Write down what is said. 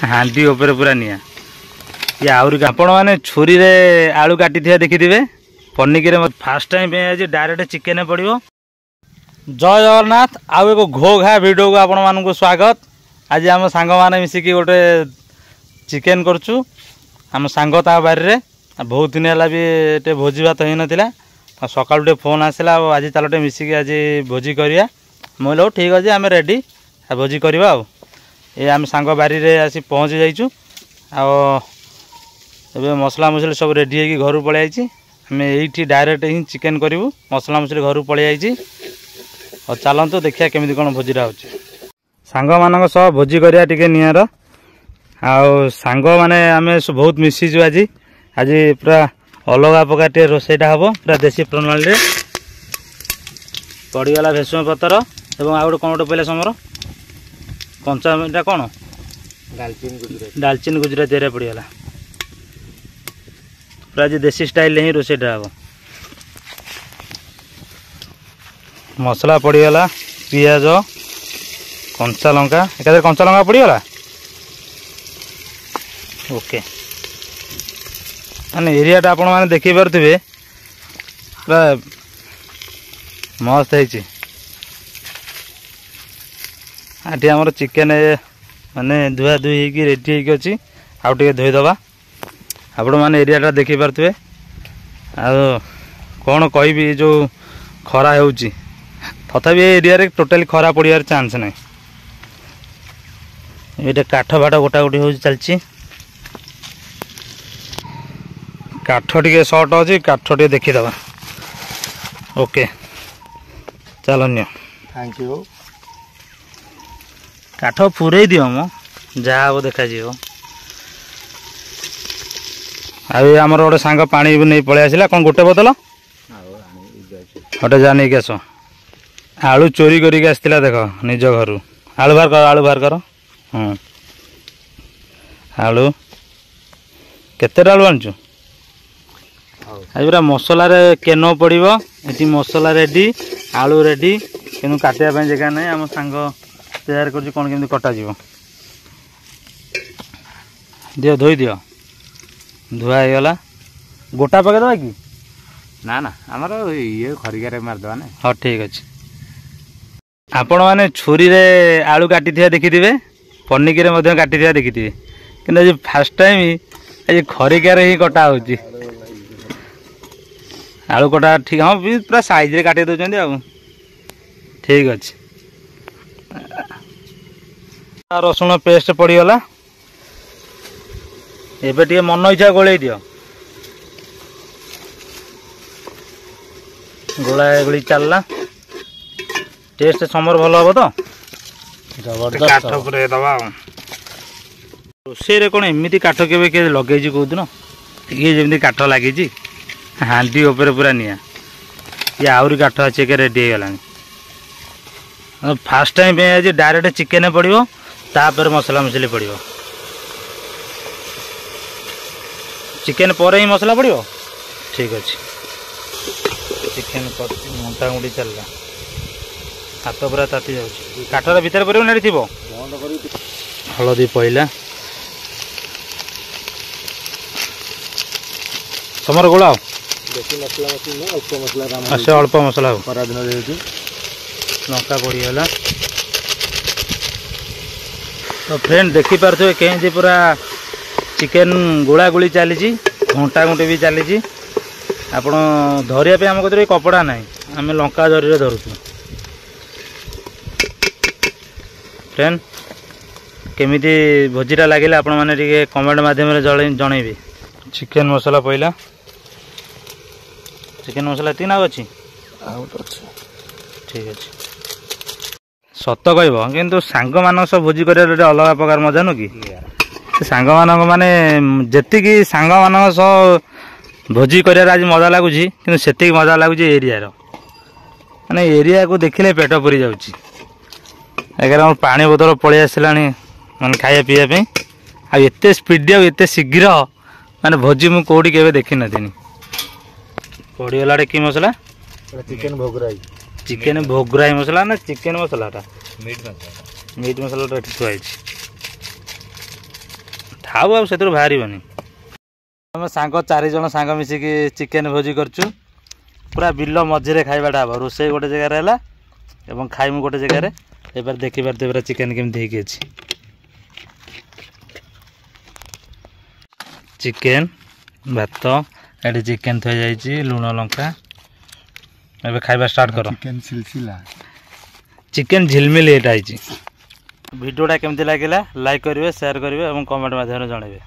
हांडी ऊपर पूरा निया ये आहरी आपण मैंने छुरी रे आलू काटी देखिथे पनिकी फास्ट टाइम आज डायरेक्ट चिकेन पड़ो। जय जगन्नाथ आउ एक घो घा वीडियो को आपण मानक स्वागत। आज आम सांग मैंने मिसिकी गोटे चिकेन करचु आम सांग ता बारी बहुत दिन है भी भोजी भात हो नाला सकाल फोन आसला आज चलो टे मिसिकी आज भोजी करिया मुझे ठीक अच्छे आम रेडी भोजी करवा ये आम सांग बारी रे आसी पहुँची जाइचु ए मसला मसली सब रेडी होगी घर पलि आई आम ये डायरेक्ट ही चिकेन करूँ मसला मसली घर पलि आई और चलतु देखिए केमी कौन भोजीटा हो सांग मान सह भोजी करिया टिके नियर आउ सांग माने आम बहुत मिसीचु आज आज पूरा अलग प्रकार टे रोसईटा हम पूरा देसी प्रणाली पड़गला भेसुआ पतर और आउ गोटे कौन गोटे पहले समर कंचा मीटा कौन डालचीन गुजराती पड़गला पूरा आज देसी स्टाइल ही रोसईटा हम मसला पड़गला पियाज कंचा लंका एकादे कंचा लंका पड़गला ओके माने एरियाटा आपण मैंने देखी पारे पूरा मस्त है आठी आमर चिकेन माने धुआ धुई होगी रेडी होगी अच्छी आउ टे धोईदबा आपण मैंने एरियाटा देखी पारे कौन कहि जो खरा हो तथापि एरिया रे टोटाली खरा पड़ियार चांस ना ये काठ फाट गोटा गोटी हो चलती काठ टे सर्ट अच्छी काठ टे देखीदबा ओके चल थैंक यू काठ पूरे दियो मो जहाँ हम देखा आमर गोटे सांग पानी भी नहीं पलि आसला कौन गोटे बोतल गोटे जा नहीं आस आलू चोरी करके आसला देख निज घर आलू बाहर कर आलू केते आलू आनचु आज पूरा मसला केनो पड़ो ये मसला रेडी आलू रेडी कि काटा जगह ना आम सांग तैयार कर कौन केमती कटा दियो धोई दियो धुआ होगा गोटा पकईदबा कि ना ना आमर ये खरिकार मारदे ना हाँ ठीक अच्छे आपण मैंने छुरी रे आलू काटी देखिथे पनिकी काटी देखिथे कि आज फास्ट टाइम आज खरिकार ही कटा हो आलू कटा ठीक हाँ पूरा साइज रे काटी दौरान आ ठीक अच्छे रसुण पेस्ट पड़गला एबे टे मन इच्छा गोल दियो गोला गोली चलला टेस्ट समर भल हम तो काठ दबा रोसे कौन एमती काठ के लगे कौदिन ये जमी काठ लगी हांडी ऊपर पूरा निया ये आहरी काठ अच्छे रेडी होगा फास्ट टाइम आज डायरेक्ट चिकेन पड़ो तापर मसला मसली पड़ो चिकेन पर ही मसला पड़ो ठीक अच्छे चिकेन मोटा मुटी चलला हाथ पूरा ताती जाऊँ काठर भितर पड़ो ना थी हलदी पहला समर गोला अच्छा अल्प मसला लंका पड़गला तो फ्रेंड देखी पारे कहीं पूरा चिकेन गोला गोली चली घंटा घंटे भी चली आपण धरिया आम कदर कपड़ा ना आम लंका जरी धरुचु फ्रेंड केमिति भोजीटा लगे आपण मैंने कमेंट माध्यम जनइबे चिकेन मसला पहला चिकेन मसला तीन आउ अच्छी ठीक अच्छे सत कह कि सांग मान सब भोजी कर अलग प्रकार मजा नु कि सांग मान माने जी सांग मान सह भोजी कर आज मजा लगुच कि से मजा लगुच एरिया माने एरिया को देखने पेट पूरी जाऊँ पानी बोतल पलि आसला माने खाया पीवाई आत स्पीड आते शीघ्र माने भोजी मु कौटी के देखी नी पड़गला कि मसला चिकेन भोगराई चिकेन भोगराई मसला ना चिकेन मसलाटा मीट मसला थुआई ଖାଉ ଆଉ ସେଥିରୁ ବାହାରିବନି। ଆମେ ସାଙ୍ଗ 4 ଜଣ ସାଙ୍ଗ ମିଶିକି ଚିକେନ ଭୋଜି କରୁଛୁ। ପୁରା ବିଲ ମଝିରେ ଖାଇବାଟା ହବ। ରୋଷେଇ ଗୋଟେ ଜାଗାରେ ହେଲା ଏବଂ ଖାଇମୁ ଗୋଟେ ଜାଗାରେ। ଏবার ଦେଖିପାରୁଥିବେ ପୁରା ଚିକେନ କେମିତି ହେଇକି ଅଛି। ଚିକେନ ଭାତ ଏଠି ଚିକେନ ଥୁଆ ଯାଇଛି, ଲୁଣ ଲଙ୍କା। ଏବେ ଖାଇବା ଷ୍ଟାର୍ଟ କର। ଚିକେନ ଝିଲମିଲି ଏଇଟା ହେଇଛି। ଭିଡ଼ିଓଟା କେମିତି ଲାଗିଲା ଲାଇକ୍ କରିବେ, ସେୟାର କରିବେ ଏବଂ କମେଣ୍ଟ ମାଧ୍ୟମରେ ଜଣାଇବେ।